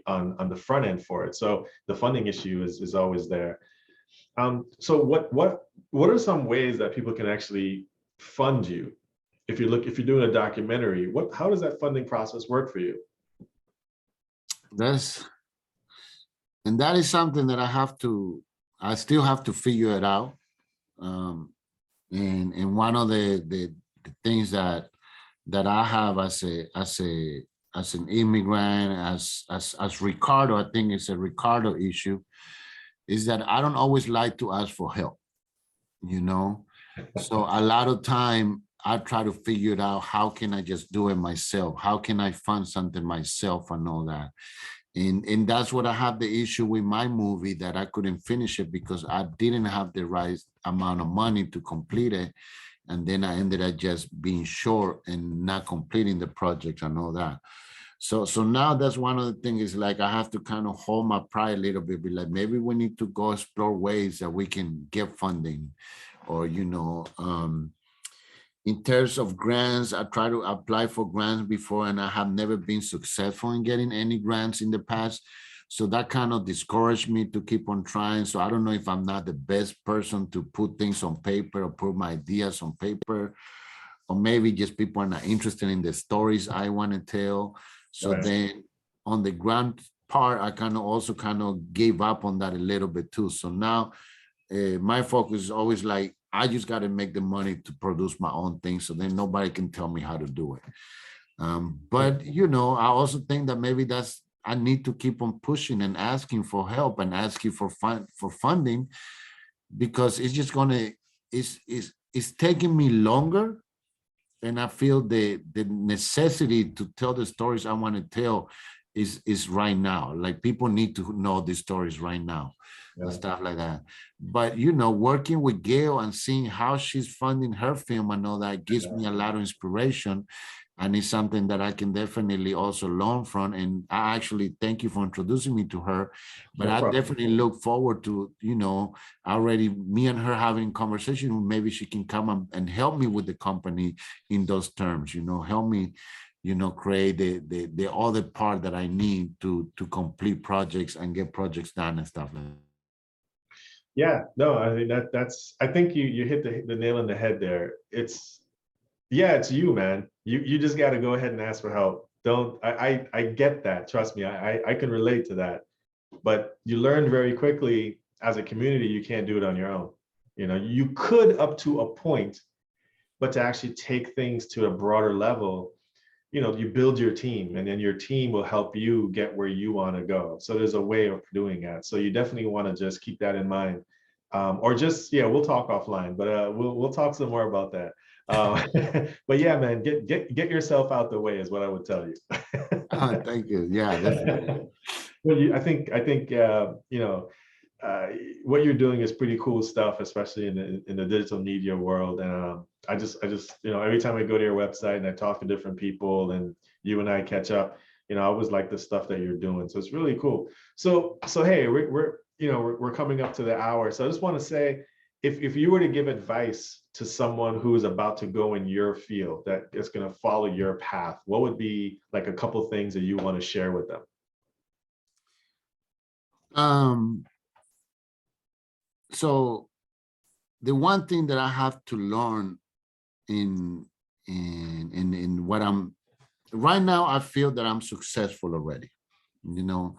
on the front end for it. So the funding issue is always there. So what are some ways that people can actually fund you? If you're doing a documentary, how does that funding process work for you? That is something that I still have to figure it out. And one of the things that I have as an immigrant, as Ricardo, I think it's a Ricardo issue, is that I don't always like to ask for help, So a lot of time I try to figure it out. How can I just do it myself? How can I fund something myself and all that? And that's what I have the issue with my movie, that I couldn't finish it because I didn't have the right amount of money to complete it. And then I ended up just being short and not completing the project and all that. So now that's one of the things, is like I have to kind of hold my pride a little bit, be like, maybe we need to go explore ways that we can get funding, or, in terms of grants, I try to apply for grants before, and I have never been successful in getting any grants in the past. So that kind of discouraged me to keep on trying. So I don't know if I'm not the best person to put things on paper or put my ideas on paper, or maybe just people are not interested in the stories I want to tell. So Right. then on the grant part, I also gave up on that a little bit too. So now my focus is always like, I just got to make the money to produce my own thing, so then nobody can tell me how to do it. But I also think that maybe I need to keep on pushing and asking for help and asking for funding, because it's just it's taking me longer, and I feel the necessity to tell the stories I want to tell is right now. Like people need to know these stories right now and Yeah. stuff like that. But you know, working with Gail and seeing how she's funding her film and all that gives me a lot of inspiration. And it's something that I can definitely also learn from. And I actually thank you for introducing me to her. But No I problem. definitely look forward to, you know, already me and her having conversation. Maybe she can come and help me with the company in those terms, you know, help me, you know, create the other part that I need to complete projects and get projects done and stuff like that. Yeah, no, I mean that's I think you hit the nail on the head there. It's yeah, it's you, man. You just got to go ahead and ask for help. Don't I get that. Trust me, I can relate to that. But you learned very quickly as a community you can't do it on your own. You know, you could up to a point, but to actually take things to a broader level, you know, you build your team and then your team will help you get where you want to go. So there's a way of doing that. So you definitely want to just keep that in mind. Or just, yeah, we'll talk offline, but we'll talk some more about that. But yeah, man, get yourself out the way is what I would tell you. Thank you. Yeah, definitely. Well, I think you know, uh, what you're doing is pretty cool stuff, especially in the digital media world. And I just, you know, every time I go to your website and I talk to different people, and you and I catch up, you know, I always like the stuff that you're doing. So it's really cool. So hey, we're you know we're coming up to the hour. So I just want to say, if you were to give advice to someone who's about to go in your field that is going to follow your path, what would be like a couple things that you want to share with them? Um, so the one thing that I have to learn in in what I'm right now, I feel that I'm successful already, you know,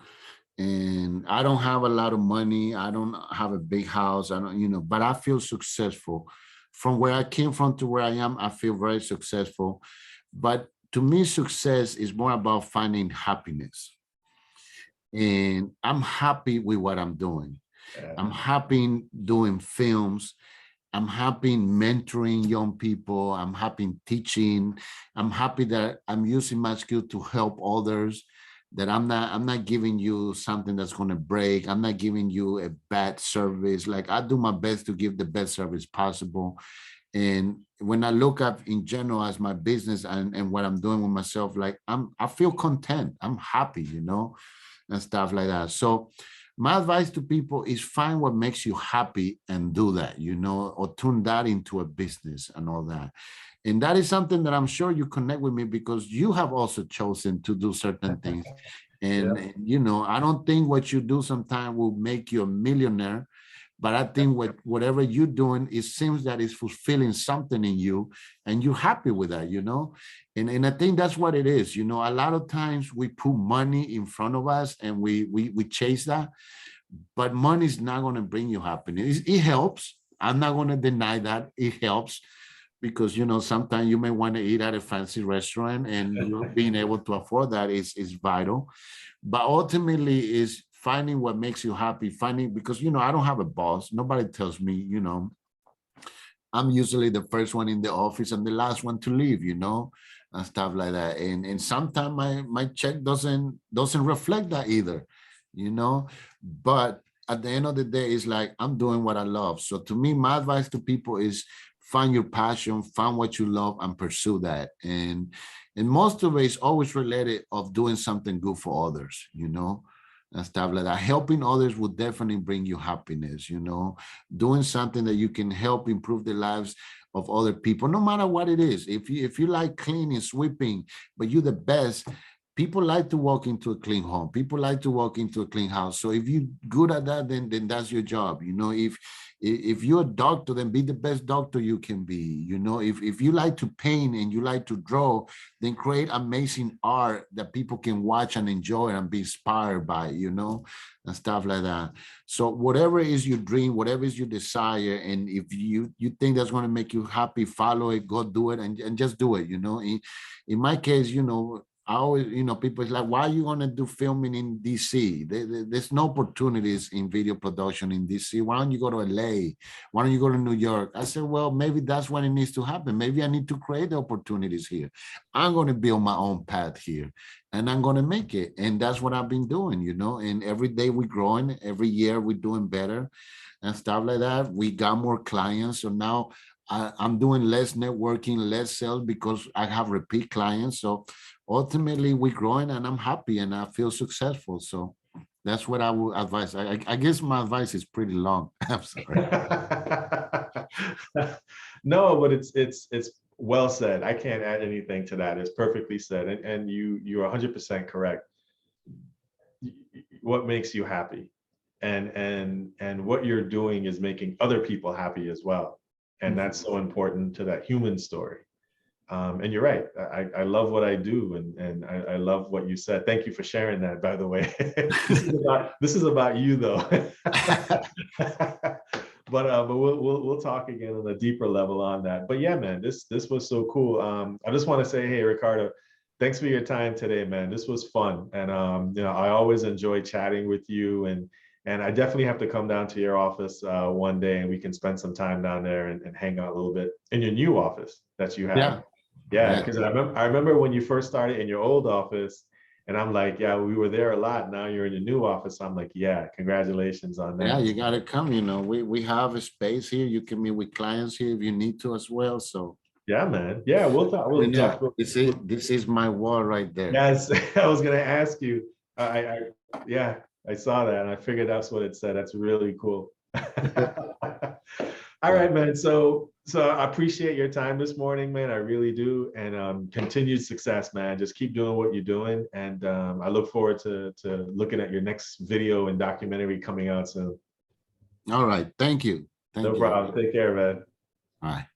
and I don't have a lot of money. I don't have a big house. I don't, you know, but I feel successful. From where I came from to where I am, I feel very successful. But to me, success is more about finding happiness. And I'm happy with what I'm doing. Yeah. I'm happy doing films. I'm happy mentoring young people. I'm happy teaching. I'm happy that I'm using my skill to help others. That I'm not giving you something that's going to break. I'm not giving you a bad service. Like I do my best to give the best service possible. And when I look up in general as my business and what I'm doing with myself, like I feel content. I'm happy, you know, and stuff like that. So my advice to people is find what makes you happy and do that, you know, or turn that into a business and all that. And that is something that I'm sure you connect with me because you have also chosen to do certain things. Yeah. And you know, I don't think what you do sometimes will make you a millionaire, but I think whatever you're doing, it seems that it's fulfilling something in you and you're happy with that, you know? And I think that's what it is. You know, a lot of times we put money in front of us and we chase that, but money is not going to bring you happiness. It helps. I'm not going to deny that it helps because you know sometimes you may want to eat at a fancy restaurant and you being able to afford that is vital, but ultimately is finding what makes you happy, finding because you know I don't have a boss, nobody tells me, you know, I'm usually the first one in the office and the last one to leave, you know, and stuff like that. And sometimes my check doesn't reflect that either, you know. But at the end of the day, it's like I'm doing what I love. So to me, my advice to people is find your passion, find what you love, and pursue that. And most of it is always related of doing something good for others, you know, and stuff like that. Helping others will definitely bring you happiness, you know, doing something that you can help improve the lives of other people, no matter what it is. If you like cleaning, sweeping, but you're the best, people like to walk into a clean home. People like to walk into a clean house. So if you're good at that, then that's your job. You know, if you're a doctor, then be the best doctor you can be. You know, if you like to paint and you like to draw, then create amazing art that people can watch and enjoy and be inspired by, you know, and stuff like that. So whatever is your dream, whatever is your desire, and if you think that's going to make you happy, follow it, go do it, and just do it. You know, in my case, you know, I always, people is like, why are you gonna do filming in DC? There's no opportunities in video production in DC. Why don't you go to LA? Why don't you go to New York? I said, well, maybe that's when it needs to happen. Maybe I need to create the opportunities here. I'm gonna build my own path here, and I'm gonna make it. And that's what I've been doing, And every day we're growing. Every year we're doing better, and stuff like that. We got more clients, so now I'm doing less networking, less sales because I have repeat clients. So ultimately we're growing and I'm happy and I feel successful. So that's what I would advise. I guess my advice is pretty long. I'm sorry. No, but it's well said. I can't add anything to that. It's perfectly said. And you're 100% correct. What makes you happy? And what you're doing is making other people happy as well. And that's so important to that human story. And you're right. I love what I do, and I love what you said. Thank you for sharing that, by the way. this is about you, though. But we'll talk again on a deeper level on that. But yeah, man, this was so cool. I just want to say, hey, Ricardo, thanks for your time today, man. This was fun, and I always enjoy chatting with you, and I definitely have to come down to your office one day, and we can spend some time down there and hang out a little bit in your new office that you have. Yeah. Yeah, because I remember when you first started in your old office, and I'm like, yeah, we were there a lot. Now you're in your new office. I'm like, yeah, congratulations on that. Yeah, you gotta come. We have a space here. You can meet with clients here if you need to as well. So yeah, man. Yeah, we'll talk. We'll talk. This is my wall right there. Yes, I was gonna ask you. Yeah, I saw that and I figured that's what it said. That's really cool. All right, man. So I appreciate your time this morning, man. I really do. And continued success, man. Just keep doing what you're doing. And I look forward to looking at your next video and documentary coming out soon. All right. Thank you. Thank No you. problem. Take care, man. All right.